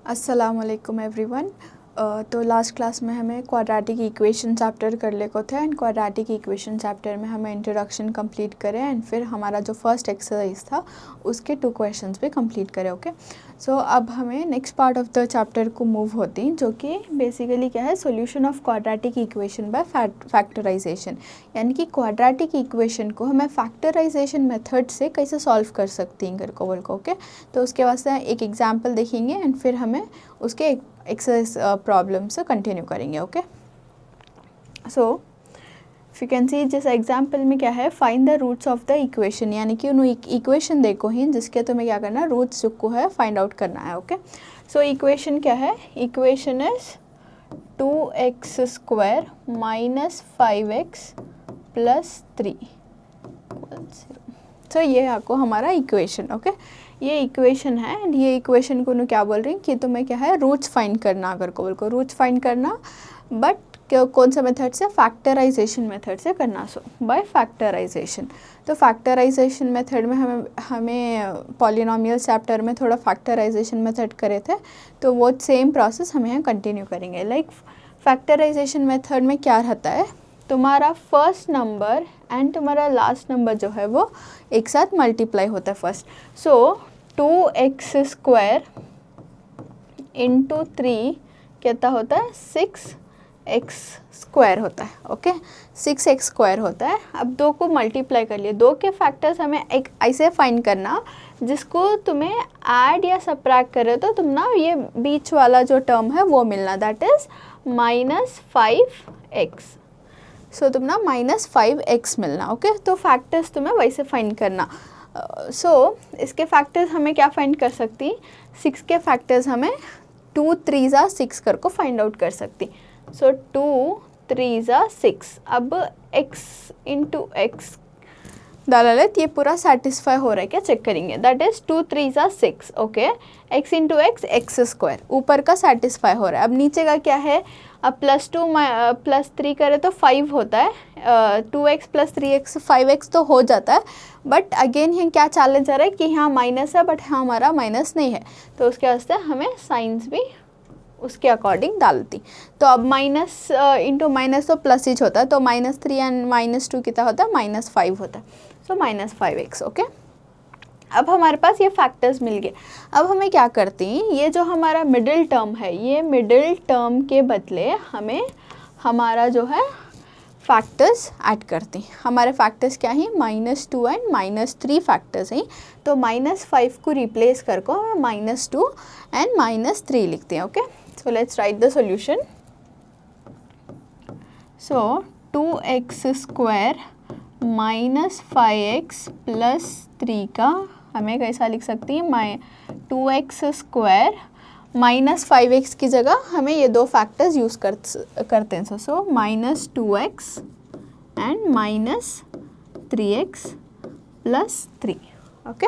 अस्सलाम वालेकुम एवरीवन। तो लास्ट क्लास में हमें क्वाड्रेटिक इक्वेशन चैप्टर कर ले को थे एंड क्वाड्रेटिक इक्वेशन चैप्टर में हमें इंट्रोडक्शन कंप्लीट करें एंड फिर हमारा जो फर्स्ट एक्सरसाइज था उसके 2 क्वेश्चंस भी कंप्लीट करें। ओके, सो अब हमें next part of the chapter को मूव होती हैं, जो कि बेसिकली क्या है, solution of quadratic equation by factorization. यानी कि क्वाड्रेटिक इक्वेशन को हमें फैक्टराइजेशन मेथड से कैसे सॉल्व कर सकती हैं करको बोल को। ओके, तो उसके वास्ते एक एग्जाम्पल देखेंगे एंड फिर हमें उसके एक्सरसाइज प्रॉब्लम से कंटिन्यू करेंगे। Okay, so if you can see जिस एग्जाम्पल में क्या है, find the roots of the equation, यानी कि उन्होंने इक्वेशन देखो ही जिसके तुम्हें क्या करना है, रूट्स जो को है फाइंड आउट करना है। ओके, सो इक्वेशन क्या है, equation is 2x² minus 5x plus 3। तो ये आपको हमारा इक्वेशन, ओके, ये इक्वेशन है एंड ये इक्वेशन को क्या बोल रही हैं कि तुम्हें क्या है, रूट्स फाइंड करना। अगर को बोल को रूट्स फाइंड करना, बट कौन सा मेथड से, फैक्टराइजेशन मेथड से करना। सो बाय फैक्टराइजेशन। तो फैक्टराइजेशन मेथड में हमें पॉलिनोमियल चैप्टर में थोड़ा फैक्टराइजेशन मेथड करे थे, तो वो सेम प्रोसेस हम यहाँ कंटिन्यू करेंगे। लाइक फैक्टराइजेशन मेथड में क्या रहता है, तुम्हारा फर्स्ट नंबर एंड तुम्हारा लास्ट नंबर जो है वो एक साथ मल्टीप्लाई होता है फर्स्ट। सो 2x² इंटू 3 कितना होता है, 6x² होता है। ओके, 6x² होता है। अब 2 को मल्टीप्लाई कर लिए, 2 के फैक्टर्स हमें एक ऐसे फाइंड करना जिसको तुम्हें ऐड या सबट्रैक्ट करे तो तुम ना ये बीच वाला जो टर्म है वो मिलना, दैट इज -5x। सो तुम ना -5x मिलना। ओके, तो फैक्टर्स तुम्हें वैसे फाइंड करना। सो इसके फैक्टर्स हमें क्या फाइंड कर सकती, 6 के फैक्टर्स हमें 2 3 ज़ा 6 कर को फाइंड आउट कर सकती। सो 2 3 ज़ा 6। अब x इंटू एक्स डाला लेते, ये पूरा सेटिस्फाई हो रहा है क्या, चेक करेंगे। दैट इज 2 3 ज़ा 6। Okay, x into x x², ऊपर का सेटिस्फाई हो रहा है। अब नीचे का क्या है, अब +2 +3 करे तो 5 होता है, 2x + 3x 5x तो हो जाता है। बट अगेन यहाँ क्या चले जा रहा है कि यहाँ माइनस है, बट यहाँ हमारा माइनस नहीं है, तो उसके वास्ते हमें साइंस भी उसके अकॉर्डिंग डालती। तो अब माइनस इंटू माइनस तो प्लस ही होता है, तो -3 एंड -2 कितना होता है, -5 होता है। सो -5x। ओके, अब हमारे पास ये फैक्टर्स मिल गए। अब हमें क्या करती हैं, ये जो हमारा मिडिल टर्म है, ये मिडिल टर्म के बदले हमें हमारा जो है फैक्टर्स ऐड करती हैं। हमारे फैक्टर्स क्या हैं, -2 एंड -3 फैक्टर्स हैं। तो -5 को रिप्लेस करके हमें -2 एंड -3 लिखते हैं। Okay, so let's write the solution. So 2x² minus 5x plus 3 का हमें कैसा लिख सकती है, 2x² माइनस 5x की जगह हमें ये 2 फैक्टर्स यूज़ करते हैं। सो -2x and -3x plus 3। Okay,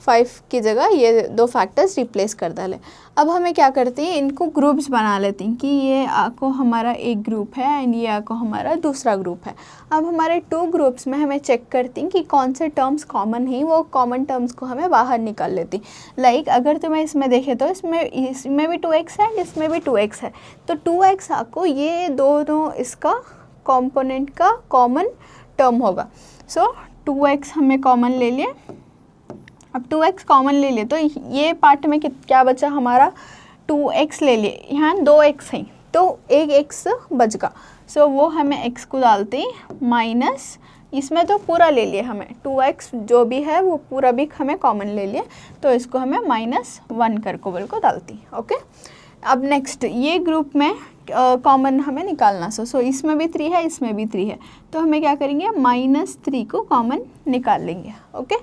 5 की जगह ये 2 फैक्टर्स रिप्लेस कर डाले। अब हमें क्या करती हैं, इनको ग्रुप्स बना लेती हैं कि ये आपको हमारा एक ग्रुप है एंड ये आपको हमारा दूसरा ग्रुप है। अब हमारे 2 ग्रुप्स में हमें चेक करती हैं कि कौन से टर्म्स कॉमन हैं, वो कॉमन टर्म्स को हमें बाहर निकाल लेती। लाइक अगर तुम्हें इसमें देखे तो इसमें भी 2x है एंड इसमें भी 2x है, तो 2x आपको ये दोनों इसका कॉम्पोनेंट का कॉमन टर्म होगा। सो 2x हमें कॉमन ले लिए। अब 2x कॉमन ले लिए तो ये पार्ट में क्या बचा हमारा, 2x ले लिए, यहाँ 2x हैं तो एक x बच गया। सो वो हमें x को डालते हैं माइनस, इसमें तो पूरा ले लिए हमें, 2x जो भी है वो पूरा भी हमें कॉमन ले लिए, तो इसको हमें -1 कर को बोल को डालती। ओके, अब नेक्स्ट ये ग्रुप में कॉमन हमें निकालना। सो इसमें भी 3 है, इसमें भी 3 है, तो हमें क्या करेंगे, -3 को कॉमन निकाल लेंगे। ओके,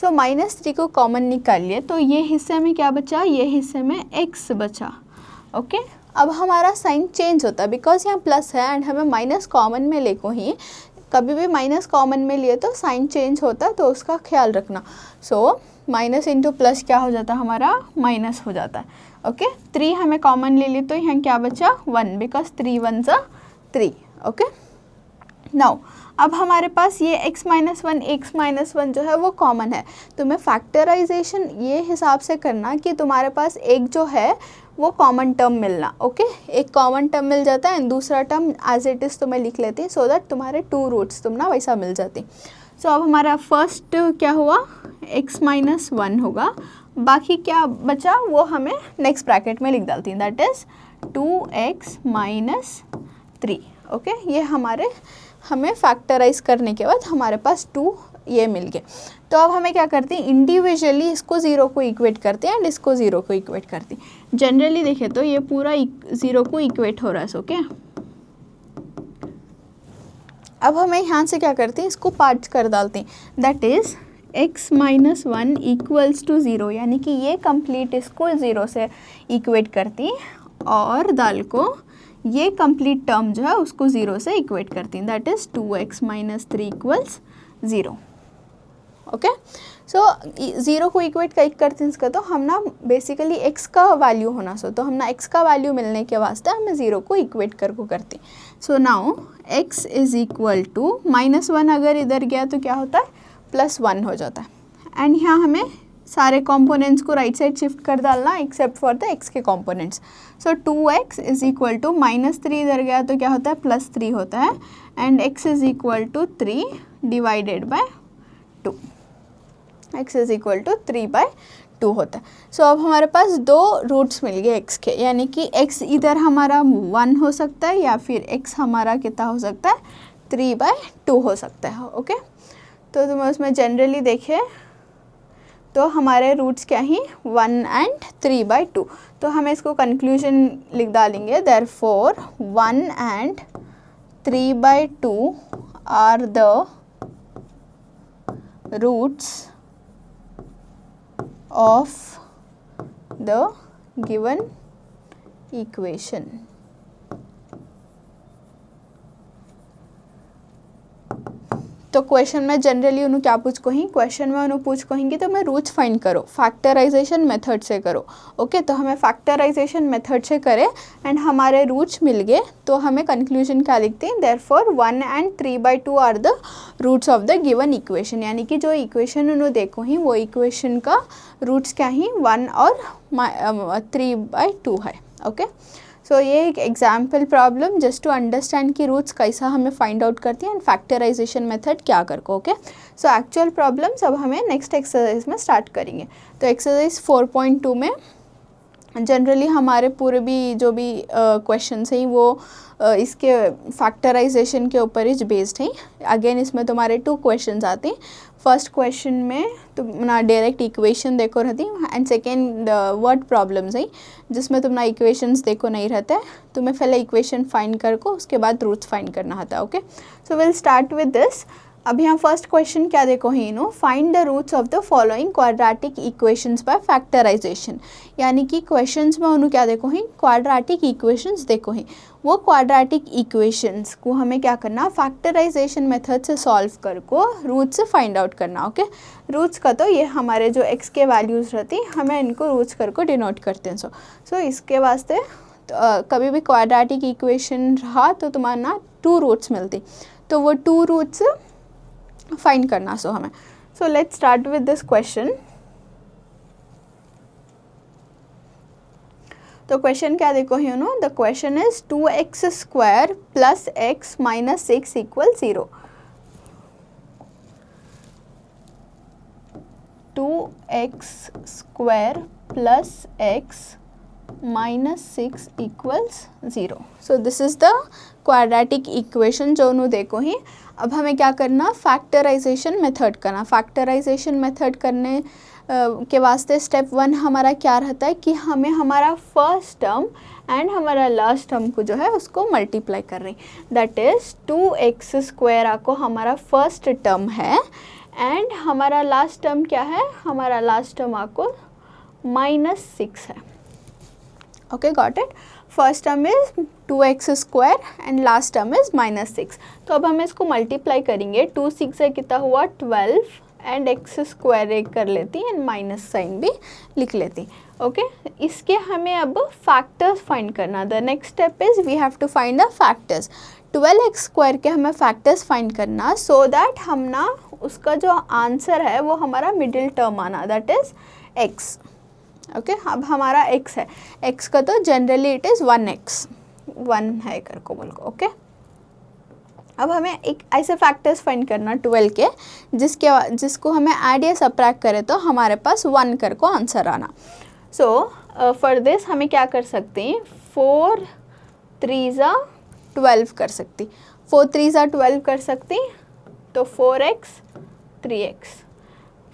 सो -3 को कॉमन निकाल लिए तो ये हिस्से में क्या बचा, ये हिस्से में x बचा। ओके, अब हमारा साइन चेंज होता है बिकॉज यहाँ प्लस है एंड हमें माइनस कॉमन में ले को ही, कभी भी माइनस कॉमन में लिए तो साइन चेंज होता है, तो उसका ख्याल रखना। सो माइनस इंटू प्लस क्या हो जाता है, हमारा माइनस हो जाता है। ओके, 3 हमें कॉमन ले लिए तो यहाँ क्या बचा, 1, बिकॉज 3 1 ज़ा 3। ओके, नाउ अब हमारे पास ये x - 1 जो है वो कॉमन है, तो मैं फैक्टराइजेशन ये हिसाब से करना कि तुम्हारे पास एक जो है वो कॉमन टर्म मिलना। ओके, एक कॉमन टर्म मिल जाता है एंड दूसरा टर्म एज इट इज़ तो मैं लिख लेती सो दैट तुम्हारे 2 रूट्स तुम ना वैसा मिल जाती। सो अब हमारा फर्स्ट क्या हुआ, x माइनस 1 होगा, बाकी क्या बचा वो हमें नेक्स्ट ब्रैकेट में लिख डालती हैं, that is 2x minus 3। Okay, ये हमें फैक्टराइज करने के बाद हमारे पास 2 ये मिल गए। तो अब हमें क्या करते हैं, इंडिविजुअली इसको 0 को इक्वेट करते हैं एंड इसको 0 को इक्वेट करते हैं। जनरली देखें तो ये पूरा 0 को इक्वेट हो रहा है। ओके, अब हमें यहाँ से क्या करते हैं, इसको पार्ट्स कर डालते हैं, that is x minus 1 equals to 0, यानी कि ये कंप्लीट इसको 0 से इक्वेट करती और दाल को ये कंप्लीट टर्म जो है उसको 0 से इक्वेट करती हैं, that is 2x minus 3 equals 0। Okay, so 0 को इक्वेट करते हैं इसका, तो हम ना बेसिकली x का वैल्यू होना तो हम ना x का वैल्यू मिलने के वास्ते हमें 0 को इक्वेट को करते हैं। So now x is equal to -1 अगर इधर गया तो क्या होता है, +1 हो जाता है एंड यहाँ हमें सारे कंपोनेंट्स को राइट साइड शिफ्ट कर डालना एक्सेप्ट फॉर द x के components. So 2x is equal to -3 इधर गया तो क्या होता है, +3 होता है and x is equal to 3 divided by 2, x is equal to 3/2 होता है। सो अब हमारे पास 2 रूट्स मिल गए x के, यानी कि x इधर हमारा 1 हो सकता है या फिर x हमारा कितना हो सकता है, 3/2 हो सकता है। ओके, तो तुम उसमें जनरली देखें तो हमारे रूट्स क्या ही 1 एंड 3/2, तो हमें इसको कंक्लूजन लिख डालेंगे, therefore 1 and 3/2 are the roots of the given equation। तो क्वेश्चन में जनरली उन्होंने क्या पूछ कहीं, क्वेश्चन में उन्होंने पूछ कहेंगे तो मैं रूट्स फाइंड करो, फैक्टराइजेशन मेथड से करो। ओके, तो हमें फैक्टराइजेशन मेथड से करें एंड हमारे रूट्स मिल गए, तो हमें कंक्लूजन क्या लिखते हैं, therefore 1 and 3/2 are the roots of the given equation, यानी कि जो इक्वेशन उन्होंने देखो ही वो इक्वेशन का रूट्स क्या ही 1 और 3/2 है। ओके, सो ये एक example problem just to understand कि रूट्स कैसा हमें फाइंड आउट करती हैं एंड फैक्टराइजेशन मेथड क्या कर को। ओके, सो एक्चुअल प्रॉब्लम्स अब हमें नेक्स्ट एक्सरसाइज में स्टार्ट करेंगे। तो एक्सरसाइज 4.2 में जनरली हमारे पूरे भी जो भी क्वेश्चंस हैं वो इसके फैक्टराइजेशन के ऊपर ही बेस्ड हैं। अगेन इसमें तुम्हारे 2 क्वेश्चंस आते हैं। फर्स्ट क्वेश्चन में तुम ना डायरेक्ट इक्वेशन देखो रहती एंड सेकेंड वर्ड प्रॉब्लम्स है जिसमें तुम ना इक्वेशंस देखो नहीं रहता है, तुम्हें पहले इक्वेशन फाइंड कर को उसके बाद रूट्स फाइंड करना होता है। Okay, so will start with this. अब यहाँ फर्स्ट क्वेश्चन क्या देखो ही नो, find the roots of the following quadratic equations by factorization, यानी कि क्वेश्चंस में उन्होंने क्या देखो ही, क्वाड्रेटिक इक्वेशंस देखो ही, वो क्वाड्रेटिक इक्वेशंस को हमें क्या करना, फैक्टराइजेशन मेथड से सॉल्व कर को रूट से फाइंड आउट करना। ओके, रूट्स का तो ये हमारे जो x के वैल्यूज़ रहती हमें इनको रूट्स कर को डिनोट करते हैं। सो इसके वास्ते कभी भी क्वाड्रेटिक इक्वेशन रहा तो तुम्हारा ना 2 रूट्स मिलती, तो वो 2 रूट्स फाइंड करना हमें। So let's start with this question. तो क्वेश्चन क्या देखो you know, the question is 2x² + x - 6 = 0। 2x² + x - 6 = 0। So this is the quadratic equation जो उन्होंने देखो ही। अब हमें क्या करना, फैक्टराइजेशन मेथड करना। फैक्टराइजेशन मेथड करने के वास्ते स्टेप 1 हमारा क्या रहता है कि हमें हमारा फर्स्ट टर्म एंड हमारा लास्ट टर्म को जो है उसको मल्टीप्लाई कर रही, दैट इज़ 2x² आपको हमारा फर्स्ट टर्म है एंड हमारा लास्ट टर्म क्या है, हमारा लास्ट टर्म आपको -6 है। Okay, got it. First term is 2x² and last term is -6। तो अब हम इसको मल्टीप्लाई करेंगे, 2 6 से कितना हुआ 12 एंड x² एक कर लेती एंड माइनस साइन भी लिख लेती। ओके, इसके हमें अब फैक्टर्स फाइंड करना। The next step is we have to find the factors. 12x² के हमें फैक्टर्स फाइंड करना सो दैट हम ना उसका जो आंसर है वो हमारा मिडिल टर्म आना, दैट इज x। ओके अब हमारा x है, x का तो जनरली इट इज़ 1x, 1 है कर को बोल को। ओके अब हमें एक ऐसे फैक्टर्स फाइंड करना 12 के जिसको हमें ऐड या सब्ट्रैक्ट करें तो हमारे पास 1 कर को आंसर आना। सो फॉर दिस हमें क्या कर सकते हैं, 4 3 12 कर सकती, 4 3 12 कर सकती, तो 4x 3x,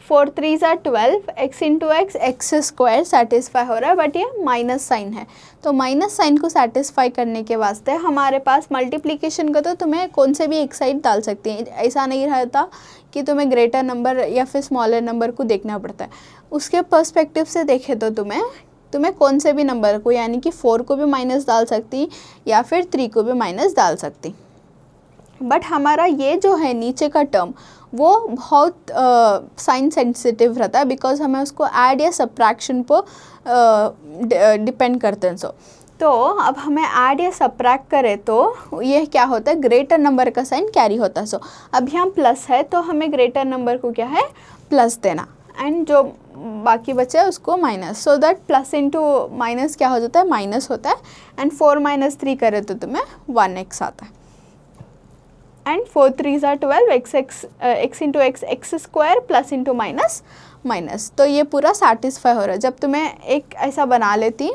4 3 12, x into x square satisfy हो रहा है, बट ये माइनस साइन है, तो माइनस साइन को सेटिस्फाई करने के वास्ते हमारे पास मल्टीप्लिकेशन का तो तुम्हें कौन से भी एक साइड डाल सकती हैं, ऐसा नहीं रहता कि तुम्हें ग्रेटर नंबर या फिर स्मॉलर नंबर को देखना पड़ता है। उसके पर्सपेक्टिव से देखें तो तुम्हें कौन से भी नंबर को, यानी कि 4 को भी माइनस डाल सकती या फिर 3 को भी माइनस डाल सकती, बट हमारा ये जो है नीचे का टर्म वो बहुत साइन सेंसिटिव रहता है, बिकॉज हमें उसको ऐड या सब्ट्रैक्शन पर डिपेंड करते हैं। तो अब हमें ऐड या सब्ट्रैक्ट करें तो ये क्या होता है, ग्रेटर नंबर का साइन कैरी होता है। अब यहाँ प्लस है तो हमें ग्रेटर नंबर को क्या है, प्लस देना, एंड जो बाकी बचे है उसको minus, so that plus into minus क्या हो जाता है, माइनस होता है, एंड 4 - 3 करें तो तुम्हें 1x आता है, and 4 3 12, x into x square plus into minus minus, तो ये पूरा सेटिस्फाई हो रहा है। जब तुम्हें एक ऐसा बना लेती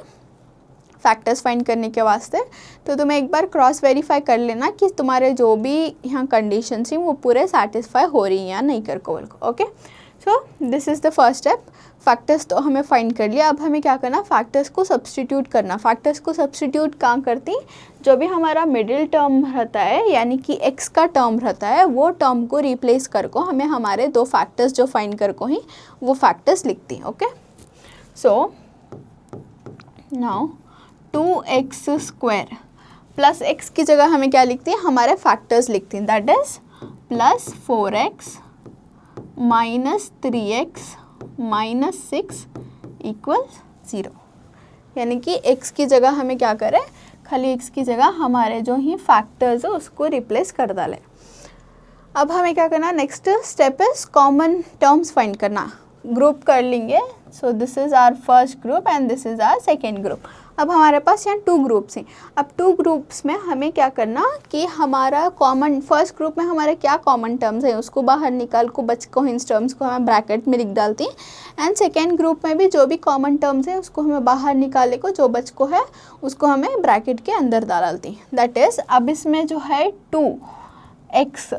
फैक्टर्स फाइंड करने के वास्ते, तो तुम्हें एक बार क्रॉस वेरीफाई कर लेना कि तुम्हारे जो भी यहाँ कंडीशंस हैं वो पूरे सेटिस्फाई हो रही हैं या नहीं कर को। Okay so this is the first step. Factors तो हमें फाइंड कर लिया, अब हमें क्या करना, फैक्टर्स को सब्स्टिट्यूट करना। फैक्टर्स को सब्स्टिट्यूट कहाँ करती, जो भी हमारा मिडिल टर्म रहता है यानी कि x का टर्म रहता है वो टर्म को रिप्लेस कर को हमें हमारे दो फैक्टर्स जो फाइंड कर को ही वो फैक्टर्स लिखती। Okay so now 2x square plus x की जगह हमें क्या लिखती है, हमारे फैक्टर्स लिखती हैं, that is plus 4x minus 3x minus 6 equal 0, यानी कि x की जगह हमें क्या करें, खाली x की जगह हमारे जो ही फैक्टर्स है उसको रिप्लेस कर डालें। अब हमें क्या करना, next step is common terms find करना। ग्रुप कर लेंगे, so this is our first group and this is our second group. अब हमारे पास यहाँ 2 ग्रुप्स हैं। अब 2 ग्रुप्स में हमें क्या करना कि हमारा कॉमन, फर्स्ट ग्रुप में हमारे क्या कॉमन टर्म्स हैं उसको बाहर निकाल को बच को इन टर्म्स को हमें ब्रैकेट में लिख डालती हैं, एंड सेकेंड ग्रुप में भी जो भी कॉमन टर्म्स हैं उसको हमें बाहर निकाले को, जो बच को है उसको हमें ब्रैकेट के अंदर डालती हैं। दैट इज़ अब इसमें जो है 2x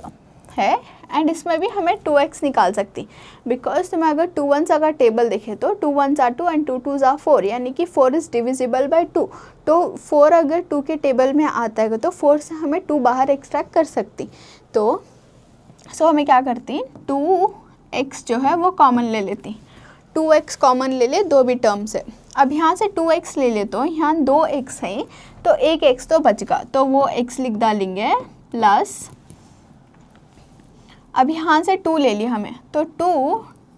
है एंड इसमें भी हमें 2x निकाल सकती, बिकॉज तुम्हें अगर 2 1s अगर टेबल देखे तो 2 1s are 2 and 2 2s are 4, यानी कि 4 इज़ डिविजिबल बाय 2, तो 4 अगर 2 के टेबल में आता है तो 4 से हमें 2 बाहर एक्सट्रैक्ट कर सकती। तो हमें क्या करती, 2x जो है वो कॉमन ले लेती, 2x कॉमन ले ले दो भी टर्म से। अब यहाँ से 2x ले ले तो यहाँ 2x है तो एक x तो बच गया, तो वो x लिख डालेंगे प्लस, अब यहाँ से 2 ले लिया हमें तो 2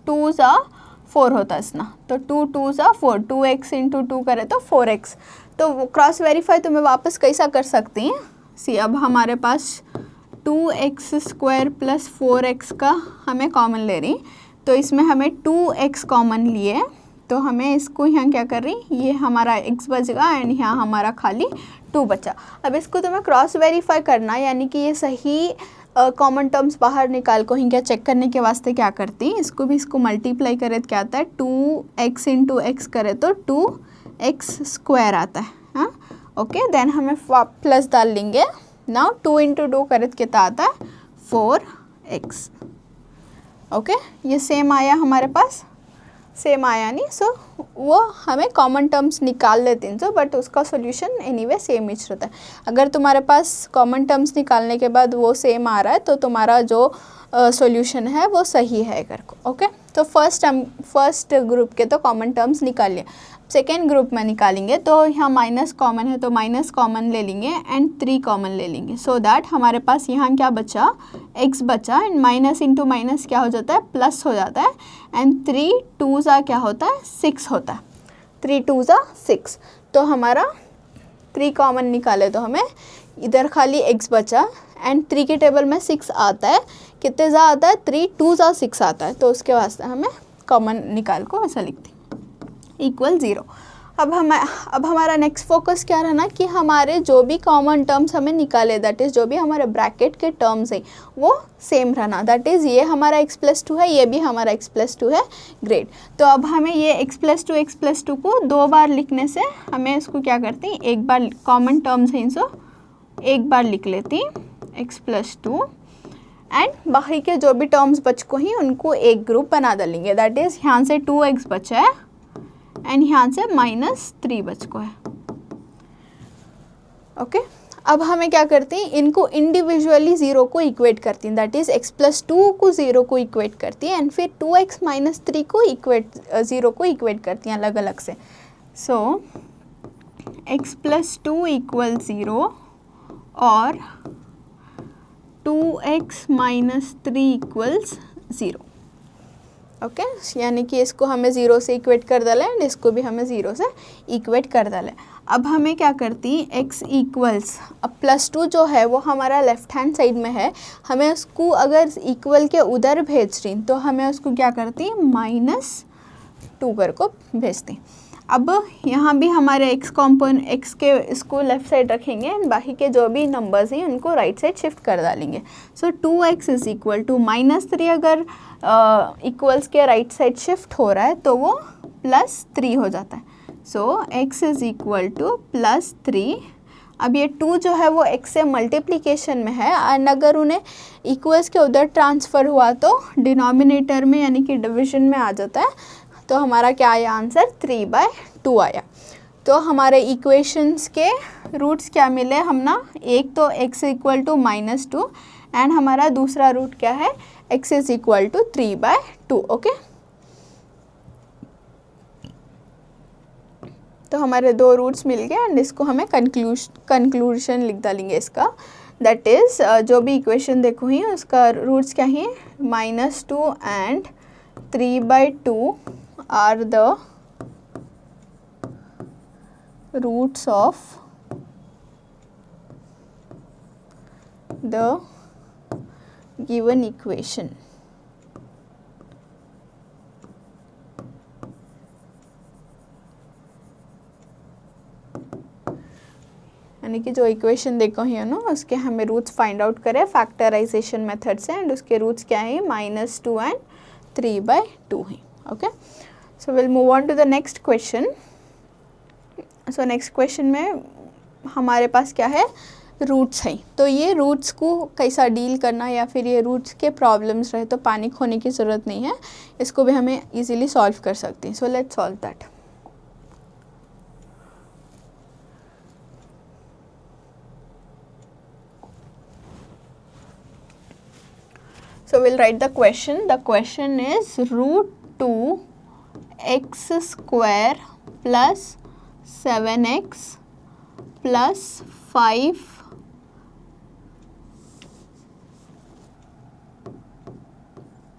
2s are 4 होता है इसना, तो 2 2s are 4, 2x इंटू 2 करें तो 4x। तो क्रॉस वेरीफाई तुम्हें वापस कैसा कर सकती हैं, सी अब हमारे पास 2x स्क्वायर प्लस 4x का हमें कॉमन ले रही, तो इसमें हमें 2x कॉमन लिए तो हमें इसको यहाँ क्या कर रही, ये हमारा x बचेगा एंड यहाँ हमारा खाली 2 बचा। अब इसको तुम्हें क्रॉस वेरीफाई करना, यानी कि ये सही कॉमन टर्म्स बाहर निकाल को ही क्या चेक करने के वास्ते क्या करती, इसको मल्टीप्लाई करे तो क्या आता है, 2x इंटू एक्स करे तो 2x स्क्वायर आता है। हाँ ओके, देन हमें प्लस डाल लेंगे, नाउ 2 इंटू 2 करे तो कितना आता है, 4x। ओके ये सेम आया हमारे पास, सेम आया नहीं, सो वो हमें कॉमन टर्म्स निकाल लेते हैं जो, बट उसका सॉल्यूशन एनीवे सेम ही रहता है। अगर तुम्हारे पास कॉमन टर्म्स निकालने के बाद वो सेम आ रहा है तो तुम्हारा जो सॉल्यूशन है वो सही है करको। ओके तो फर्स्ट ग्रुप के तो कॉमन टर्म्स निकाल लिए, सेकेंड ग्रुप में निकालेंगे तो यहाँ माइनस कॉमन है तो माइनस कॉमन ले लेंगे एंड 3 कॉमन ले लेंगे, सो दैट हमारे पास यहाँ क्या बचा, x बचा, एंड माइनस इंटू माइनस क्या हो जाता है, प्लस हो जाता है, एंड 3 2s are क्या होता है, 6 होता है, 3 2s are 6। तो हमारा 3 कॉमन निकाले तो हमें इधर खाली x बचा एंड 3 के टेबल में 6 आता है, कितने ज़ा आता है, 3 2s are 6 आता है, तो उसके वास्ते हमें कॉमन निकाल को ऐसा लिखते हैं। इक्वल 0। अब हमारा नेक्स्ट फोकस क्या रहना कि हमारे जो भी कॉमन टर्म्स हमें निकाले, दैट इज़ जो भी हमारे ब्रैकेट के टर्म्स हैं वो सेम रहना, दैट इज़ ये हमारा x+2 है, ये भी हमारा x+2 है, ग्रेट। तो अब हमें ये x+2 को 2 बार लिखने से हमें इसको क्या करते हैं, एक बार कॉमन टर्म्स हैं इनको एक बार लिख लेती x+2 एंड बाकी के जो भी टर्म्स बच को ही उनको एक ग्रुप बना डालेंगे, दैट इज़ यहाँ से 2x बचा है एंड यहाँ से -3 बच को है। ओके अब हमें क्या करते हैं, इनको इंडिविजुअली 0 को इक्वेट करती हैं, दैट इज़ x+2 को 0 को इक्वेट करती है एंड फिर 2x - 3 को 0 को इक्वेट करती हैं अलग अलग से। सो x+2 = 0 और 2x - 3 = 0। ओके यानी कि इसको हमें 0 से इक्वेट कर डालें एंड इसको भी हमें 0 से इक्वेट कर डालें। अब हमें क्या करती x इक्वल्स, अब +2 जो है वो हमारा लेफ्ट हैंड साइड में है, हमें उसको अगर इक्वल के उधर भेज रही तो हमें उसको क्या करती -2 कर को भेजती। अब यहाँ भी हमारे x के इसको लेफ़्ट साइड रखेंगे एंड बाकी के जो भी नंबर्स हैं उनको राइट साइड शिफ्ट कर डालेंगे। सो 2x = -3 अगर इक्वल्स के राइट साइड शिफ्ट हो रहा है तो वो +3 हो जाता है। सो x = +3। अब ये 2 जो है वो x से मल्टीप्लिकेशन में है एंड अगर उन्हें इक्वल्स के उधर ट्रांसफ़र हुआ तो डिनोमिनेटर में यानी कि डिवीजन में आ जाता है। तो हमारा क्या आया आंसर, 3/2 आया। तो हमारे इक्वेशंस के रूट्स क्या मिले हम ना, एक तो x = -2 एंड हमारा दूसरा रूट क्या है, x = 3/2। ओके तो हमारे 2 रूट्स मिल गए एंड इसको हमें कंक्लूजन लिख डालेंगे इसका, दैट इज़ जो भी इक्वेशन देखो ही उसका रूट्स क्या है, -2 and 3/2 are the roots of the given equation। यानी कि जो इक्वेशन देखो ही है ना उसके हमें रूट्स फाइंड आउट करें फैक्टराइजेशन मेथड से एंड उसके रूट्स क्या है, -2 एंड 3/2 है। Okay so will move on to the next question. So next question में हमारे पास क्या है, रूट्स हैं। तो ये रूट्स को कैसा डील करना या फिर ये रूट्स के प्रॉब्लम्स रहे तो पैनिक होने की ज़रूरत नहीं है, इसको भी हमें इजीली सॉल्व कर सकते हैं। So let's solve that. So we'll write the question. The question is √2x² plus 7x plus 5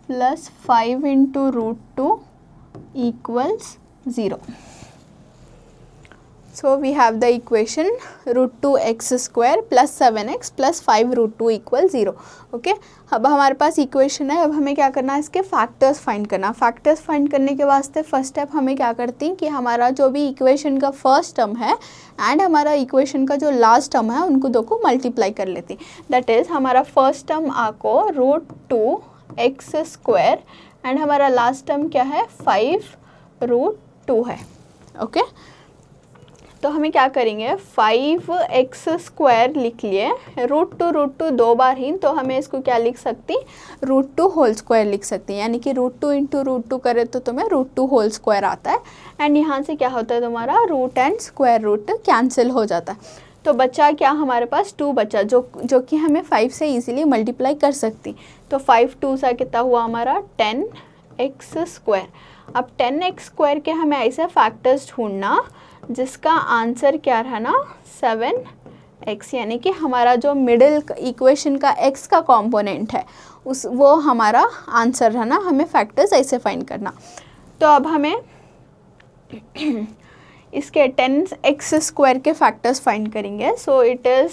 plus 5 into √2 equals 0. So we have the equation √2x² plus 7x plus 5 √2 equal 0. Okay अब हमारे पास equation है, अब हमें क्या करना है, इसके factors find करना। फैक्टर्स फाइंड करने के वास्ते फर्स्ट स्टेप हमें क्या करती हैं कि हमारा जो भी इक्वेशन का फर्स्ट टर्म है एंड हमारा इक्वेशन का जो लास्ट टर्म है उनको दो को मल्टीप्लाई कर लेती। दैट इज़ हमारा फर्स्ट टर्म आपको √2x² एंड हमारा लास्ट टर्म क्या है, 5 √2 है। ओके तो हमें क्या करेंगे, 5x² लिख लिए, √2 2 बार ही, तो हमें इसको क्या लिख सकती, √2 होल स्क्वायर लिख सकती हैं। यानी कि √2 इंटू √2 करे तो तुम्हें √2 होल स्क्वायर आता है एंड यहाँ से क्या होता है तुम्हारा root and square root cancel हो जाता है। तो बचा क्या हमारे पास, 2 बचा जो कि हमें 5 से इजीली मल्टीप्लाई कर सकती। तो 5 2 सा कितना हुआ हमारा 10x²। अब 10x² के हमें ऐसे फैक्टर्स ढूंढना जिसका आंसर क्या रहा ना 7x, यानी कि हमारा जो मिडिल इक्वेशन का x का कंपोनेंट है वो हमारा आंसर रहना। हमें फैक्टर्स ऐसे फाइंड करना। तो अब हमें इसके 10x² के फैक्टर्स फाइंड करेंगे। सो इट इज़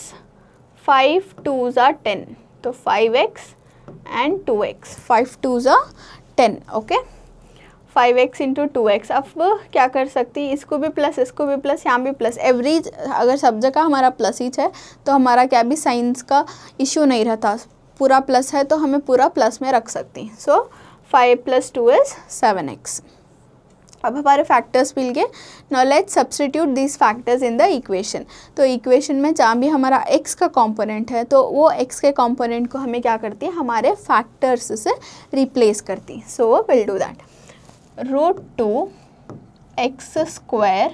5 2 ज़ा 10, तो 5x एंड 2x, 5 2 ज़ा 10। Okay 5x into 2x। अब क्या कर सकती है, इसको भी प्लस, इसको भी प्लस, यहाँ भी प्लस, एवरेज अगर सब जगह हमारा प्लस ही है तो हमारा क्या भी साइंस का इशू नहीं रहता, पूरा प्लस है तो हमें पूरा प्लस में रख सकती हैं। सो 5 + 2 इज़ 7x। अब हमारे फैक्टर्स मिल गए। Now let's substitute this factors in the equation. तो इक्वेशन में जहाँ भी हमारा x का कंपोनेंट है तो वो x के कंपोनेंट को हमें क्या करती है, हमारे फैक्टर्स से रिप्लेस करती है। So will do that. √2x²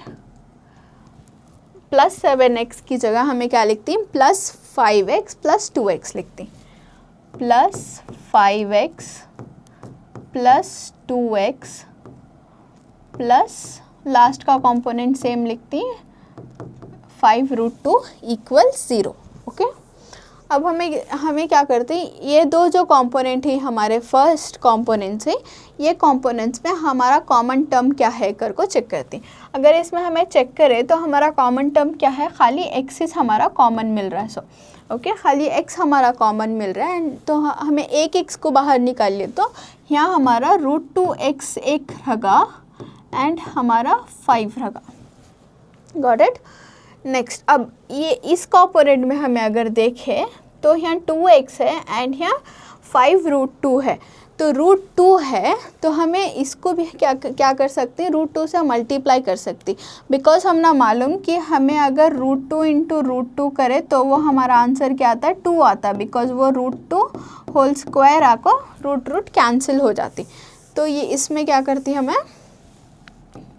+ 7x की जगह हमें क्या लिखती हैं, +5x + 2x लिखती हैं। +5x + 2x प्लस लास्ट का कंपोनेंट सेम लिखती हैं, 5√2 = 0। ओके, अब हमें क्या करते हैं, ये दो जो कंपोनेंट है हमारे फर्स्ट कंपोनेंट्स है, ये कंपोनेंट्स में हमारा कॉमन टर्म क्या है कर को चेक करते हैं। अगर इसमें हमें चेक करें तो हमारा कॉमन टर्म क्या है, खाली एक्सिस हमारा कॉमन मिल रहा है। सो ओके, खाली x हमारा कॉमन मिल रहा है, एंड तो हमें एक x को बाहर निकालिए तो यहाँ हमारा √2x एक रहेगा एंड हमारा 5 रहेगा। Got it. नेक्स्ट, अब ये इस कंपोनेंट में हमें अगर देखें तो यहाँ 2x है एंड यहाँ 5√2 है। तो √2 है तो हमें इसको भी क्या कर सकते हैं, √2 से मल्टीप्लाई कर सकते, बिकॉज हम ना मालूम कि हमें अगर √2 × √2 करें तो वो हमारा आंसर क्या आता है, 2 आता है, बिकॉज वो √2 आपको रूट कैंसिल हो जाती। तो ये इसमें क्या करती हमें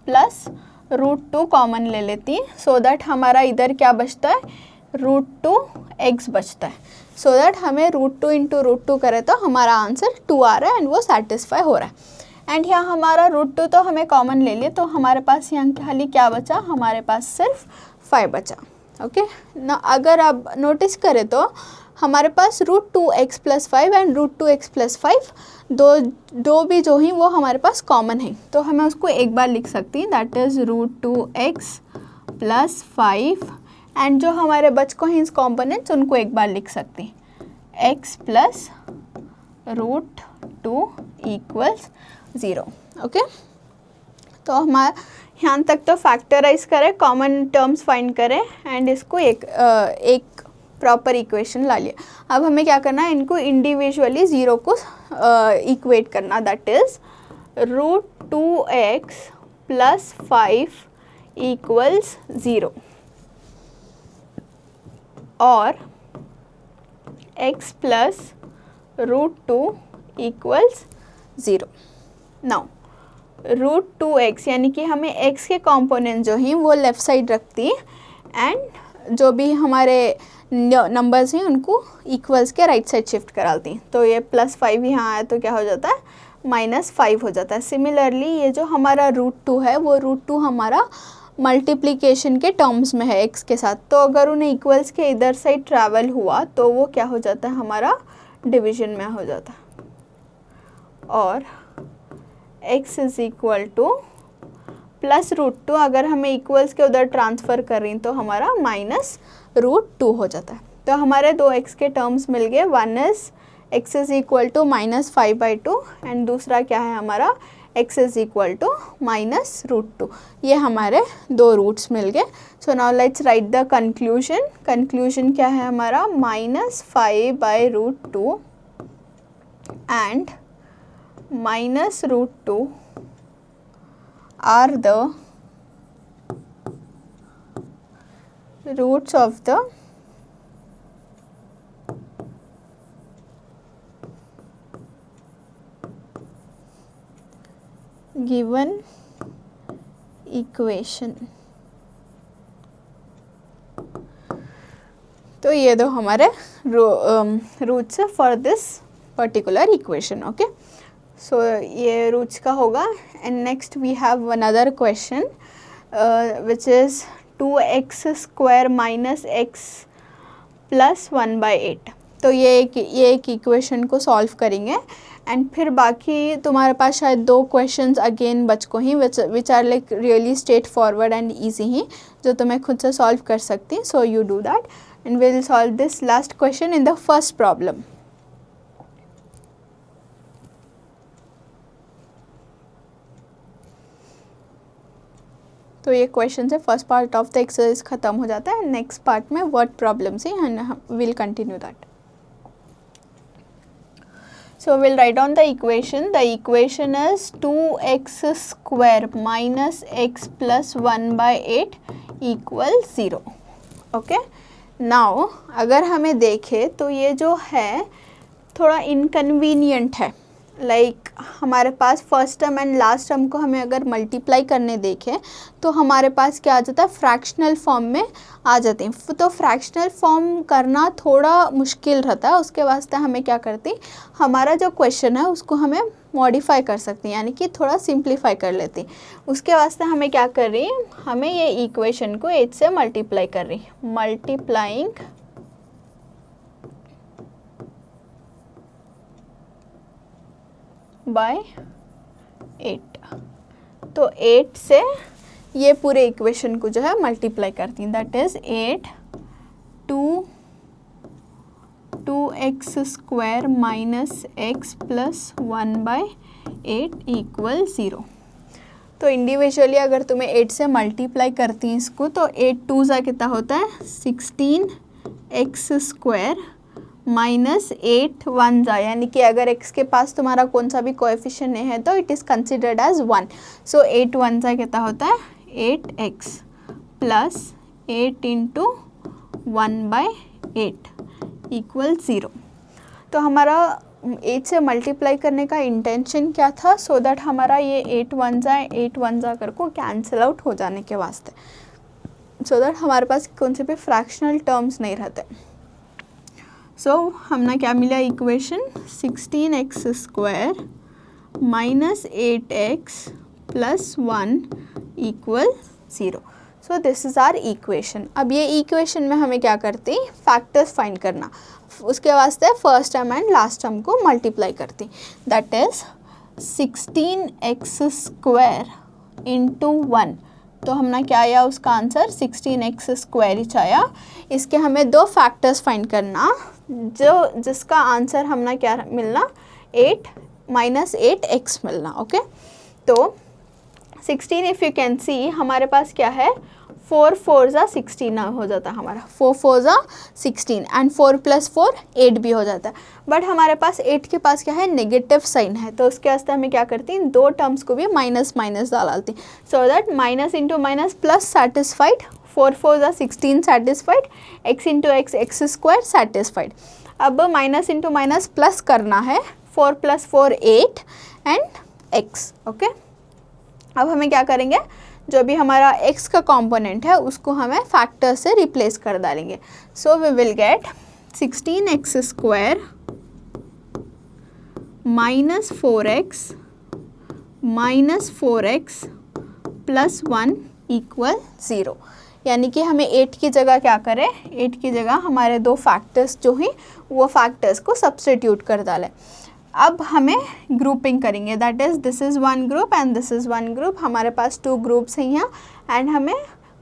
+√2 कॉमन ले लेती हैं, सो दैट हमारा इधर क्या बचता है, √2x बचता है। सो दैट हमें √2 × √2 करें तो हमारा आंसर 2 आ रहा है एंड वो सेटिस्फाई हो रहा है। एंड यहाँ हमारा √2 तो हमें कॉमन ले लिए तो हमारे पास यहाँ खाली क्या बचा, हमारे पास सिर्फ 5 बचा। ओके ना, अगर आप नोटिस करें तो हमारे पास √2x + 5 एंड √2x + 5 दो भी जो ही वो हमारे पास कॉमन है, तो हमें उसको एक बार लिख सकती हैं, दैट इज़ √2x + 5 एंड जो हमारे बच को हैं इस कॉम्पोनेंट्स उनको एक बार लिख सकते हैं, x + √2 = 0। ओके, तो हमारा यहाँ तक तो फैक्टराइज करें, कॉमन टर्म्स फाइंड करें एंड इसको एक प्रॉपर इक्वेशन ला लिया। अब हमें क्या करना है, इनको इंडिविजुअली 0 को इक्वेट करना, दैट इज़ √2x + 5 = 0 और x + √2 = 0। नाउ √2x यानी कि हमें x के कंपोनेंट जो हैं वो लेफ़्ट साइड रखती है एंड जो भी हमारे नंबर्स हैं उनको इक्वल्स के राइट साइड शिफ्ट कराती हैं। तो ये +5 यहाँ आया तो क्या हो जाता है, -5 हो जाता है। सिमिलरली ये जो हमारा √2 है वो √2 हमारा मल्टीप्लिकेशन के टर्म्स में है x के साथ, तो अगर उन्हें इक्वल्स के इधर साइड ट्रैवल हुआ तो वो क्या हो जाता है, हमारा डिवीजन में हो जाता है। और x = +√2 अगर हमें इक्वल्स के उधर ट्रांसफ़र करें तो हमारा -√2 हो जाता है। तो हमारे दो x के टर्म्स मिल गए, वन इज़ x = -5/2 एंड दूसरा क्या है हमारा x = -√2। ये हमारे दो रूट्स मिल गए। So now let's write the conclusion. Conclusion क्या है हमारा, -5/√2 and -√2 are the roots of the given equation। तो ये दो हमारे रूट्स है for this particular equation. Okay, so ये रूट्स का होगा। And next we have another question which is 2x² - x + 1/8। तो ये एक इक्वेशन को सॉल्व करेंगे एंड फिर बाकी तुम्हारे पास शायद दो क्वेश्चंस अगेन बच को ही which are like really straightforward and easy ही, जो तुम्हें खुद से सॉल्व कर सकती। So you do that and will solve this last question in the first problem. तो ये क्वेश्चन से first part of the exercise खत्म हो जाता है। नेक्स्ट पार्ट में वर्ड प्रॉब्लम से and will continue that. So we'll write down the equation. The equation is 2x square minus x plus 1 by 8 equal 0. Okay. Now अगर हमें देखें तो ये जो है थोड़ा इनकन्वीनियंट है। लाइक हमारे पास first term and last term को हमें अगर मल्टीप्लाई करने देखें तो हमारे पास क्या आ जाता है, फ्रैक्शनल फॉर्म में आ जाते हैं। तो फ्रैक्शनल फॉर्म करना थोड़ा मुश्किल रहता है। उसके वास्ते हमें क्या करती, हमारा जो क्वेश्चन है उसको हमें मॉडिफाई कर सकती हैं, यानी कि थोड़ा सिंप्लीफाई कर लेती। उसके वास्ते हमें क्या कर रही, हमें ये इक्वेशन को 8 से मल्टीप्लाई कर रही, मल्टीप्लाइंग बाय 8। तो 8 से ये पूरे इक्वेशन को जो है मल्टीप्लाई करती हैं। That is 8 2x square minus x plus 1 by 8 equal 0। तो इंडिविजुअली अगर तुम्हें 8 से मल्टीप्लाई करती हैं इसको, तो 8 2 ज़ा कितना होता है 16x स्क्वायर माइनस 8 1 ज़ा, यानी कि अगर x के पास तुम्हारा कौन सा भी कोएफिशिएंट नहीं है तो इट इज़ कंसिडर्ड एज 1। सो 8 1 ज़ा कितना होता है 8x plus 8 into 1 by 8 equal 0। तो हमारा 8 से मल्टीप्लाई करने का इंटेंशन क्या था, सो दैट हमारा ये 8 1 ज़ा कर को कैंसिल आउट हो जाने के वास्ते, सो दैट हमारे पास कौन से भी फ्रैक्शनल टर्म्स नहीं रहते। सो हमने क्या मिला equation 16x square minus 8x plus 1 equal 0। So this is our equation. अब ये इक्वेशन में हमें क्या करती, फैक्टर्स फाइंड करना। उसके वास्ते first term and last term को मल्टीप्लाई करती। That is 16x square into 1। तो हमने क्या आया उसका आंसर 16x स्क्वायर ही आया। इसके हमें दो फैक्टर्स फाइंड करना, जो जिसका आंसर हमने क्या मिलना 8 माइनस 8x मिलना। ओके, तो 16 इफ़ यू कैन सी हमारे पास क्या है 4 4 ज़ा 16 हो जाता है हमारा, 4 4 ज़ा 16 एंड 4 प्लस 4 8 भी हो जाता है। बट हमारे पास 8 के पास क्या है नेगेटिव साइन है, तो उसके वास्ते हमें क्या करती हैं दो टर्म्स को भी माइनस माइनस डालती, so that minus into minus plus satisfied, 4 4 ज़ा 16 satisfied, x into x square satisfied. अब माइनस इंटू माइनस प्लस करना है, 4 प्लस 4 8 एंड x। ओके, अब हमें क्या करेंगे, जो भी हमारा x का कंपोनेंट है उसको हमें फैक्टर से रिप्लेस कर डालेंगे। So we will get 16x square minus 4x plus 1 equal 0। यानी कि हमें 8 की जगह क्या करें, 8 की जगह हमारे दो फैक्टर्स जो हैं वो फैक्टर्स को सब्स्टिट्यूट कर डालें। अब हमें ग्रुपिंग करेंगे, that is this is one group and this is one group. हमारे पास 2 ग्रुप्स हैं यहाँ एंड हमें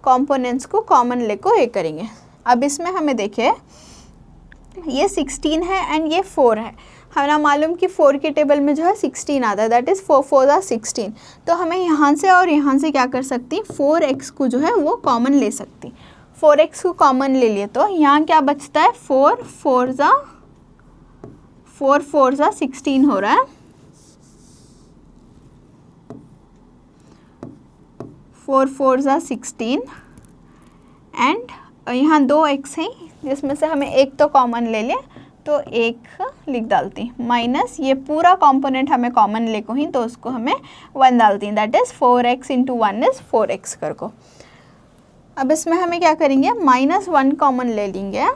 कंपोनेंट्स को कॉमन लेको ये करेंगे। अब इसमें हमें देखिए ये 16 है एंड ये 4 है। हमें मालूम कि 4 के टेबल में जो है 16 आता है, दैट इज़ 4 4 ज़ा 16। तो हमें यहाँ से और यहाँ से क्या कर सकती, 4x को जो है वो कॉमन ले सकती। 4x को कॉमन ले लिए तो यहाँ क्या बचता है 4 4 ज़ा 16 हो रहा है, 4 4 ज़ा 16 एंड यहाँ 2x है जिसमें से हमें एक तो कॉमन ले लें तो एक लिख डालती, माइनस ये पूरा कंपोनेंट हमें कॉमन ले को ही तो उसको हमें 1 डालती, that is 4x into 1 is 4x कर को। अब इसमें हमें क्या करेंगे -1 कॉमन ले लेंगे,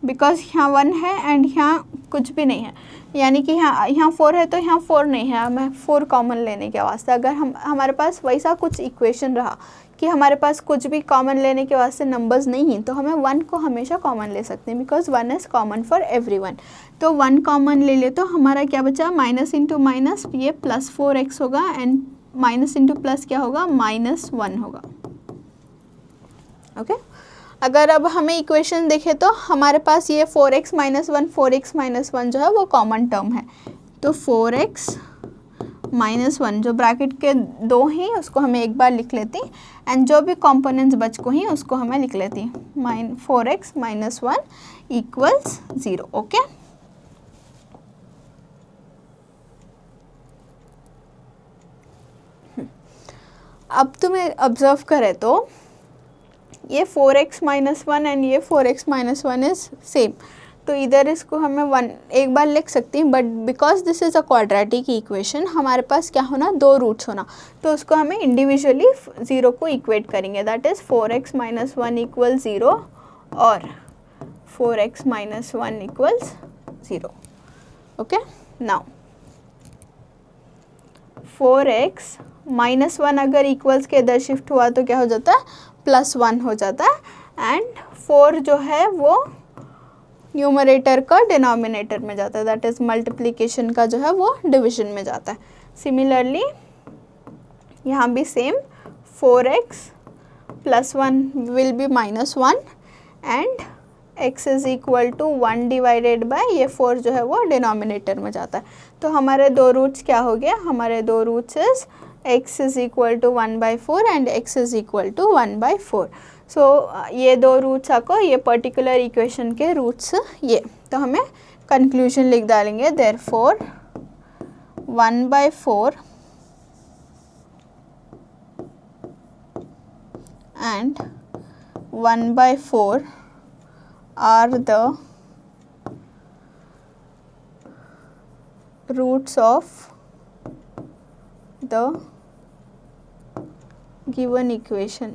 बिकॉज यहाँ 1 है एंड यहाँ कुछ भी नहीं है, यानी कि यहाँ 4 है तो यहाँ 4 नहीं है। हमें 4 कॉमन लेने के वास्ते अगर हमारे पास वैसा कुछ इक्वेशन रहा कि हमारे पास कुछ भी कॉमन लेने के वास्ते नंबर्स नहीं हैं तो हमें 1 को हमेशा कॉमन ले सकते हैं, because 1 is common for everyone. तो 1 कॉमन ले ले तो हमारा क्या बचा, माइनस इंटू माइनस ये प्लस 4x होगा एंड माइनस इंटू प्लस क्या होगा -1 होगा। ओके, अगर अब हमें इक्वेशन देखें तो हमारे पास ये 4x - 1 जो है वो कॉमन टर्म है, तो 4x -1 जो ब्रैकेट के दो हैं उसको हमें एक बार लिख लेती, एंड जो भी कंपोनेंट्स बच को हैं उसको हमें लिख लेती 4x - 1 = 0। ओके, अब तुम्हें ऑब्जर्व करें तो ये 4x - 1 एंड ये 4x - 1 इज सेम, तो इधर इसको हमें 1 एक बार लिख सकती हैं, but because this is a quadratic equation हमारे पास क्या होना, 2 रूट्स होना, तो उसको हमें इंडिविजुअली 0 को इक्वेट करेंगे, दैट इज़ 4x - 1 = 0 और 4x - 1 = 0। ओके, नाउ 4x - 1 अगर इक्वल्स के इधर शिफ्ट हुआ तो क्या हो जाता है, +1 हो जाता है, एंड 4 जो है वो न्यूमरेटर का डिनोमिनेटर में जाता है, दैट इज़ मल्टीप्लिकेशन का जो है वो डिवीजन में जाता है। सिमिलरली यहाँ भी same 4x + 1 will be -1 and x = 1 divided by ये 4 जो है वो डिनोमिनेटर में जाता है। तो हमारे दो रूट्स क्या हो गया, हमारे दो roots is x = 1/4 and x = 1/4। सो ये दो रूट्स आपको ये पर्टिकुलर इक्वेशन के रूट्स ये, तो हमें कंक्लूजन लिख डालेंगे, therefore 1/4 and 1/4 are the roots of the given equation।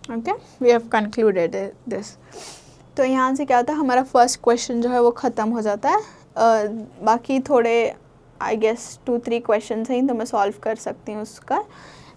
Okay, we have concluded this. तो यहाँ से क्या होता है, हमारा फर्स्ट क्वेश्चन जो है वो ख़त्म हो जाता है। बाकी थोड़े आई गेस 2-3 क्वेश्चन हैं तो मैं सॉल्व कर सकती हूँ उसका।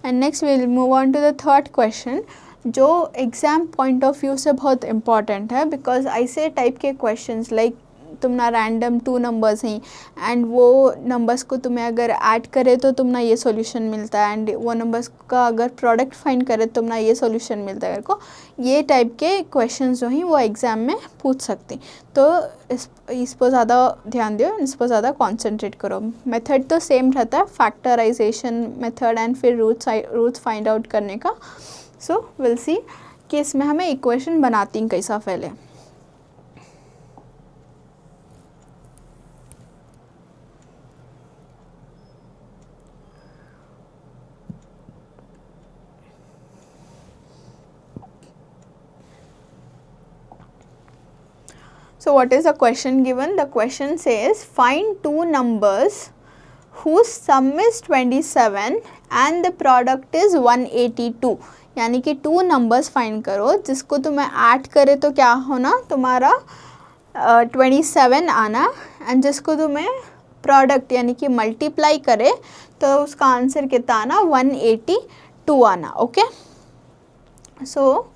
And next will move on to the third question, जो एग्ज़ाम पॉइंट ऑफ व्यू से बहुत इंपॉर्टेंट है, बिकॉज ऐसे टाइप के क्वेश्चंस लाइक तुम ना रैंडम 2 नंबर्स हैं एंड वो नंबर्स को तुम्हें अगर ऐड करे तो तुम ना ये सॉल्यूशन मिलता है, एंड वो नंबर्स का अगर प्रोडक्ट फाइंड करे तो तुम ना ये सॉल्यूशन मिलता है। को ये टाइप के क्वेश्चंस जो हैं वो एग्ज़ाम में पूछ सकते, तो इस पर ज़्यादा ध्यान दो, इस पर ज़्यादा कॉन्सेंट्रेट करो। मेथड तो सेम रहता है, फैक्टराइजेशन मेथड एंड फिर रूट्स फाइंड आउट करने का। सो विल सी कि इसमें हमें इक्वेशन बनाती कैसा पहले। So what is the question given? The question says find two numbers whose sum is 27 and the product is 182। यानी कि 2 नंबर्स फाइंड करो जिसको तुम्हें ऐड करे तो क्या होना, तुम्हारा 27 आना, एंड जिसको तुम्हें प्रोडक्ट यानी कि मल्टीप्लाई करे तो उसका आंसर कितना आना, 182 आना। ओके, सो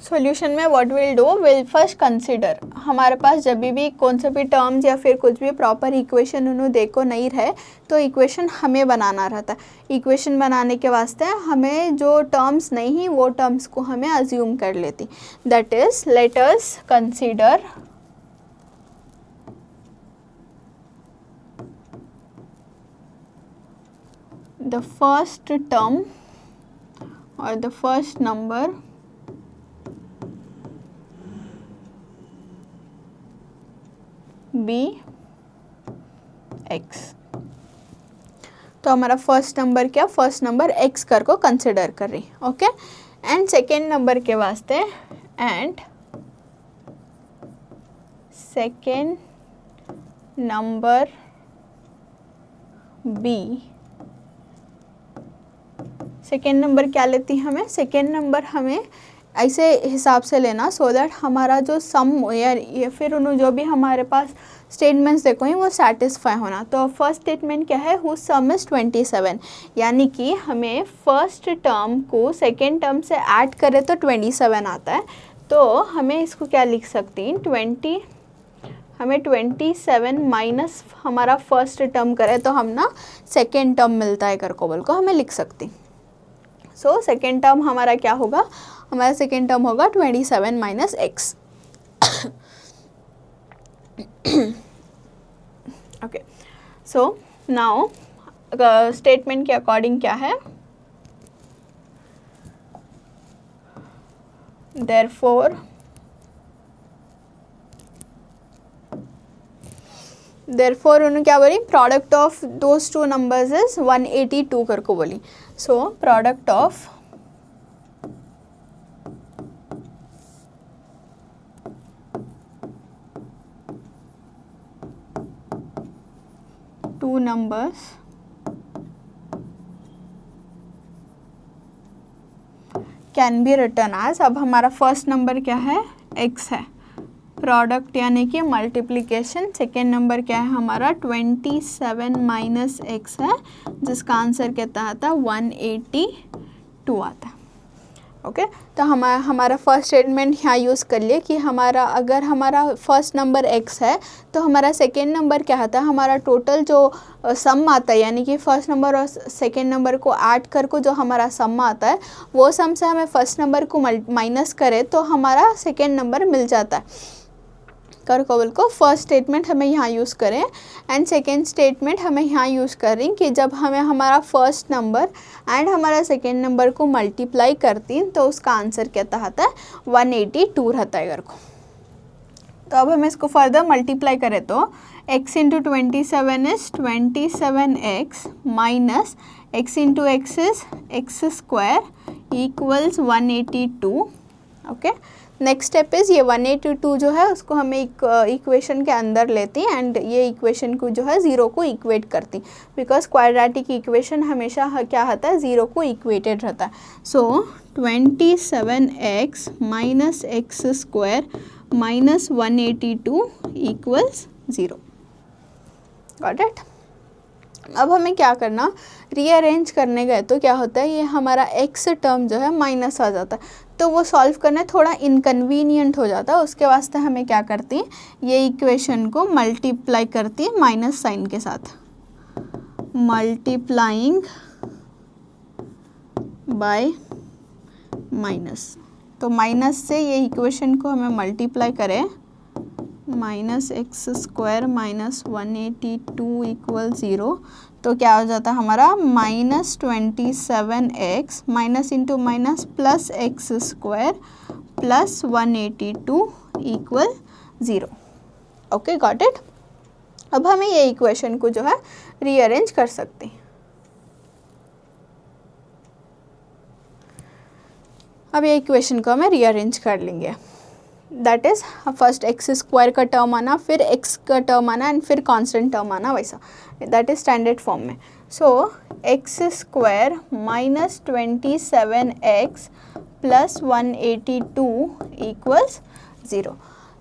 सॉल्यूशन में what will do, will first consider, हमारे पास जब भी कौन से भी टर्म्स या फिर कुछ भी प्रॉपर इक्वेशन उन्होंने देखो नहीं रहे तो इक्वेशन हमें बनाना रहता है। इक्वेशन बनाने के वास्ते हमें जो टर्म्स नहीं हैं वो टर्म्स को हमें अज्यूम कर लेती, that is let us consider the first term और the first number be x. तो हमारा फर्स्ट नंबर क्या, फर्स्ट नंबर एक्स कर को कंसिडर कर रही, ओके। एंड सेकेंड नंबर के वास्ते and second number b, second number क्या लेती हमें, सेकेंड नंबर हमें ऐसे हिसाब से लेना सो दैट हमारा जो सम या फिर उन्होंने जो भी हमारे पास स्टेटमेंट्स देखो हैं वो सेटिस्फाई होना। तो फर्स्ट स्टेटमेंट क्या है, हुज सम इज़ 27, यानी कि हमें फर्स्ट टर्म को सेकेंड टर्म से ऐड करें तो 27 आता है, तो हमें इसको क्या लिख सकती हैं, हमें 27 माइनस हमारा फर्स्ट टर्म करे तो हम ना सेकेंड टर्म मिलता है कर को बोल को हमें लिख सकती। सो सेकेंड टर्म हमारा क्या होगा, हमारा सेकेंड टर्म होगा 27 minus x. Okay, so now statement के अकॉर्डिंग क्या है, देयरफॉर उन्होंने क्या बोली, product of those two numbers is 182 करके बोली। So product of two numbers can be written as, अब हमारा फर्स्ट नंबर क्या है, x है, प्रोडक्ट यानी कि मल्टीप्लिकेशन, सेकेंड नंबर क्या है हमारा 27 माइनस एक्स है, जिसका आंसर कहता आता 182 आता है। ओके, तो हमारा फर्स्ट स्टेटमेंट यहाँ यूज़ कर लिए कि हमारा अगर हमारा फर्स्ट नंबर x है तो हमारा सेकेंड नंबर क्या आता है, हमारा टोटल जो सम आता है, यानी कि फर्स्ट नंबर और सेकेंड नंबर को ऐड करके जो हमारा सम आता है, वो सम से हमें फर्स्ट नंबर को माइनस करें तो हमारा सेकेंड नंबर मिल जाता है। करकोवल को फर्स्ट स्टेटमेंट हमें यहाँ यूज़ करें एंड सेकेंड स्टेटमेंट हमें यहाँ यूज़ करें कि जब हमें हमारा फर्स्ट नंबर एंड हमारा सेकेंड नंबर को मल्टीप्लाई करती तो उसका आंसर कहता आता है 182 रहता है करको। तो अब हमें इसको फर्दर मल्टीप्लाई करें तो x into 27 is 27x minus x into x is x square equals 182। Okay, next step is ये 182 जो है उसको हमें इक्वेशन के अंदर लेती हैं एंड ये इक्वेशन को जो है ज़ीरो को इक्वेट करती, बिकॉज क्वाड्रेटिक इक्वेशन हमेशा क्या होता है, ज़ीरो को इक्वेटेड रहता है। सो 27x minus x square minus 182 equals 0। Got it. अब हमें क्या करना, रीअरेंज करने गए तो क्या होता है, ये हमारा x टर्म जो है माइनस आ जाता है, तो वो सॉल्व करना थोड़ा इनकन्वीनियंट हो जाता है। उसके वास्ते हमें क्या करती हैं, ये इक्वेशन को मल्टीप्लाई करती है माइनस साइन के साथ, मल्टीप्लाइंग बाय माइनस। तो माइनस से ये इक्वेशन को हमें मल्टीप्लाई करें, minus x square minus 182 equal 0, तो क्या हो जाता है हमारा minus 27x minus into minus plus x square plus 182 equal 0। Okay, got it. अब हमें ये इक्वेशन को जो है रीअरेंज कर सकते हैं। अब ये इक्वेशन को हमें रीअरेंज कर लेंगे, that is first x square का टर्म आना, फिर एक्स का टर्म आना एंड फिर कांस्टेंट टर्म आना, वैसा दैट इज स्टैंडर्ड फॉर्म में। So x square minus 27x plus 182 equals 0।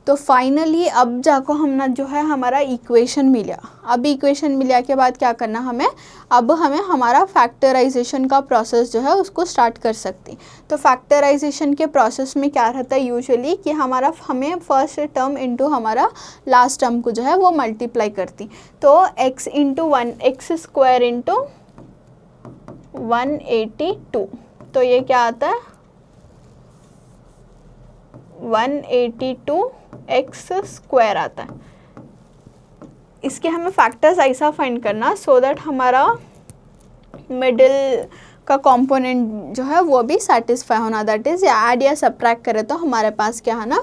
तो फाइनली अब जाको हमने जो है हमारा इक्वेशन मिला। अब इक्वेशन मिला के बाद क्या करना हमें, अब हमें हमारा फैक्टराइजेशन का प्रोसेस जो है उसको स्टार्ट कर सकते हैं। तो फैक्टराइजेशन के प्रोसेस में क्या रहता है यूजुअली कि हमें फर्स्ट टर्म इंटू हमारा लास्ट टर्म को जो है वो मल्टीप्लाई करती। तो x into 1x square into 182, तो ये क्या आता है 182x स्क्वायर आता है। इसके हमें फैक्टर्स ऐसा फाइंड करना सो दैट हमारा मिडिल का कंपोनेंट जो है वो भी सेटिस्फाई होना, दैट इज़ ऐड या सब्ट्रैक्ट करें तो हमारे पास क्या है ना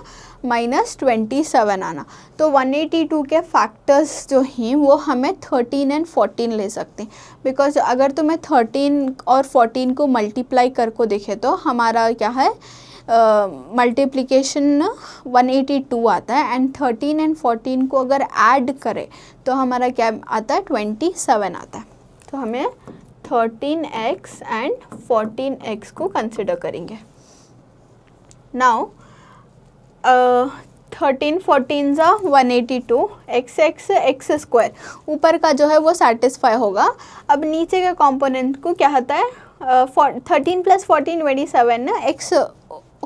-27 आना। तो 182 के फैक्टर्स जो हैं वो हमें 13 एंड 14 ले सकते हैं, बिकॉज अगर तुम्हें 13 और 14 को मल्टीप्लाई करके देखे तो हमारा क्या है मल्टीप्लिकेशन 182 आता है एंड 13 एंड 14 को अगर ऐड करें तो हमारा क्या आता है 27 आता है। तो हमें 13x एंड 14x को कंसिडर करेंगे। नाउ 13 14 ज़ा 182 x स्क्वायर ऊपर का जो है वो सेटिस्फाई होगा। अब नीचे के कंपोनेंट को क्या होता है 13 प्लस 14 27 ना, x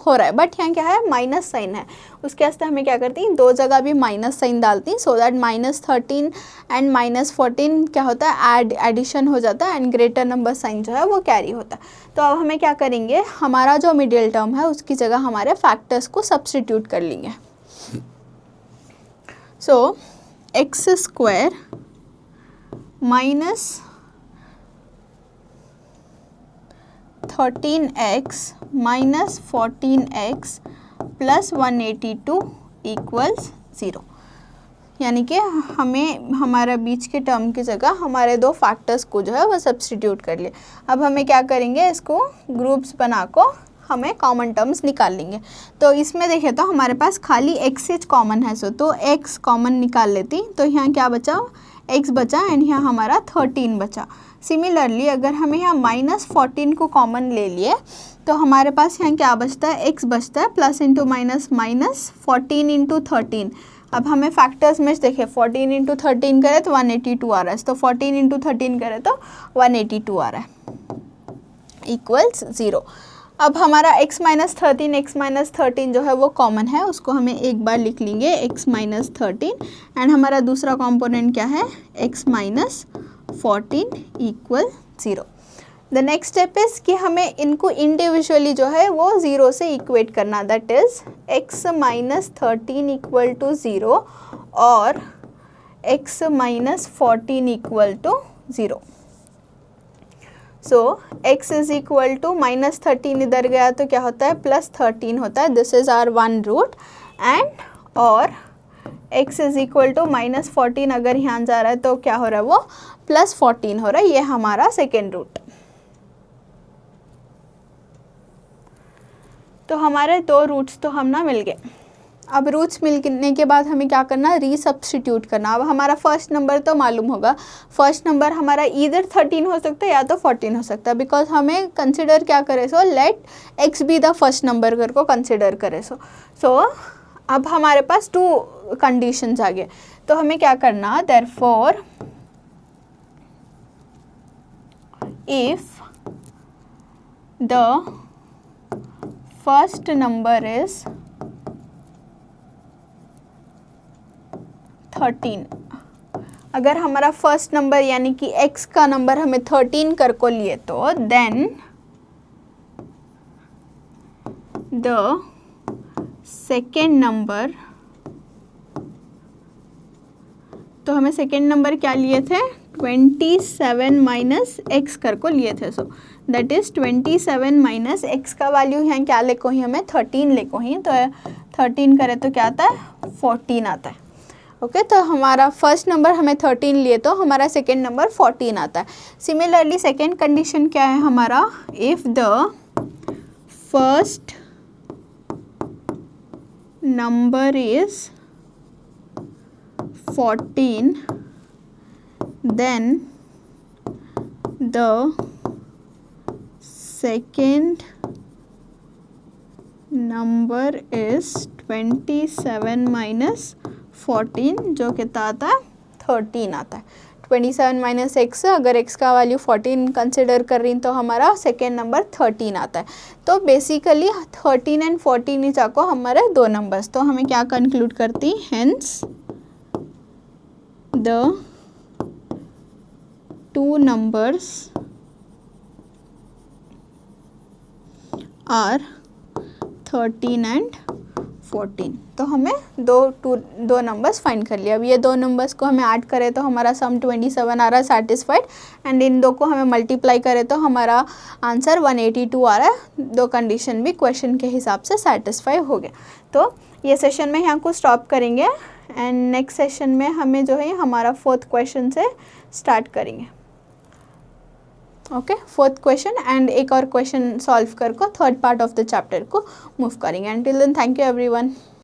हो रहा है, बट यहाँ क्या है माइनस साइन है, उसके वास्ते हमें क्या करती हैं, दो जगह भी माइनस साइन डालती हैं, सो दैट -13 एंड -14 क्या होता है, एडिशन हो जाता है एंड ग्रेटर नंबर साइन जो है वो कैरी होता है। तो अब हमें क्या करेंगे, हमारा जो मिडिल टर्म है उसकी जगह हमारे फैक्टर्स को सब्सटीट्यूट कर लेंगे। So x square minus 13x minus 14x plus 182 equals 0, यानी कि हमें हमारा बीच के टर्म की जगह हमारे दो फैक्टर्स को जो है वो सब्सटीट्यूट कर लिए। अब हमें क्या करेंगे, इसको ग्रुप्स बना को हमें कॉमन टर्म्स निकाल लेंगे। तो इसमें देखें तो हमारे पास खाली x कॉमन है, सो तो x कॉमन निकाल लेती, तो यहाँ क्या बचा, x बचा एंड यहाँ हमारा 13 बचा। सिमिलरली अगर हमें यहाँ -14 को कॉमन ले लिए तो हमारे पास यहाँ क्या बचता है, x बचता है, plus into minus minus 14 into 13। अब हमें फैक्टर्स में देखें 14 इंटू 13 करें तो 182 आ रहा है, तो 14 इंटू 13 करें तो 182 आ रहा है इक्वल्स 0। अब हमारा x माइनस 13 जो है वो कॉमन है, उसको हमें एक बार लिख लेंगे x माइनस 13 एंड हमारा दूसरा कंपोनेंट क्या है, x minus 14 equal 0। The next step is कि हमें इनको इंडिविजुअली जो है वो 0 से इक्वेट करना, that is x minus 13 equal to 0 और x minus 14 equal to 0। So x is equal to -13 इधर गया तो क्या होता है, +13 होता है, this is our one root and और x इज इक्वल टू -14 अगर यहाँ जा रहा है तो क्या हो रहा है, वो +14 हो रहा है, ये हमारा सेकेंड रूट। तो हमारे दो रूट्स तो हम ना मिल गए। अब रूट्स मिलने के बाद हमें क्या करना, रीसब्स्टिट्यूट करना। अब हमारा फर्स्ट नंबर तो मालूम होगा, फर्स्ट नंबर हमारा ईदर 13 हो सकता है या तो 14 हो सकता है, बिकॉज हमें कंसिडर क्या करे, so let x be the first number कर को कंसिडर करे। सो अब हमारे पास टू कंडीशंस आ गए, तो हमें क्या करना, therefore if the first number is 13, अगर हमारा फर्स्ट नंबर यानी कि x का नंबर हमें 13 कर को लिए तो देन द सेकेंड नंबर, तो हमें सेकेंड नंबर क्या लिए थे, 27 माइनस x कर को लिए थे, so that is 27 minus x का वैल्यू यहाँ क्या लेको ही, हमें 13 लेको ही, तो 13 करे तो क्या आता है, 14 आता है। ओके तो हमारा फर्स्ट नंबर हमें 13 लिए तो हमारा सेकेंड नंबर 14 आता है। सिमिलरली सेकेंड कंडीशन क्या है हमारा, if the first number is 14 then the second number is 27 minus 14 जो कितना आता है, 13 आता है। 27 माइनस x, अगर x का वैल्यू 14 कंसिडर कर रही तो हमारा सेकेंड नंबर 13 आता है। तो बेसिकली 13 एंड 14 इज को हमारे दो नंबर्स, तो हमें क्या कंक्लूड करती, hence the two numbers are 13 and 14। तो हमें दो नंबर्स फाइंड कर लिया। अब ये दो नंबर्स को हमें ऐड करें तो हमारा सम 27 आ रहा है सेटिस्फाइड, एंड इन दो को हमें मल्टीप्लाई करें तो हमारा आंसर 182 आ रहा है। दो कंडीशन भी क्वेश्चन के हिसाब से सेटिस्फाई हो गया। तो ये सेशन में यहाँ को स्टॉप करेंगे एंड नेक्स्ट सेशन में हमें जो है हमारा फोर्थ क्वेश्चन से स्टार्ट करेंगे। ओके फोर्थ क्वेश्चन एंड एक और क्वेश्चन सॉल्व कर को third part of the chapter को मूव करेंगे। And till then thank you everyone.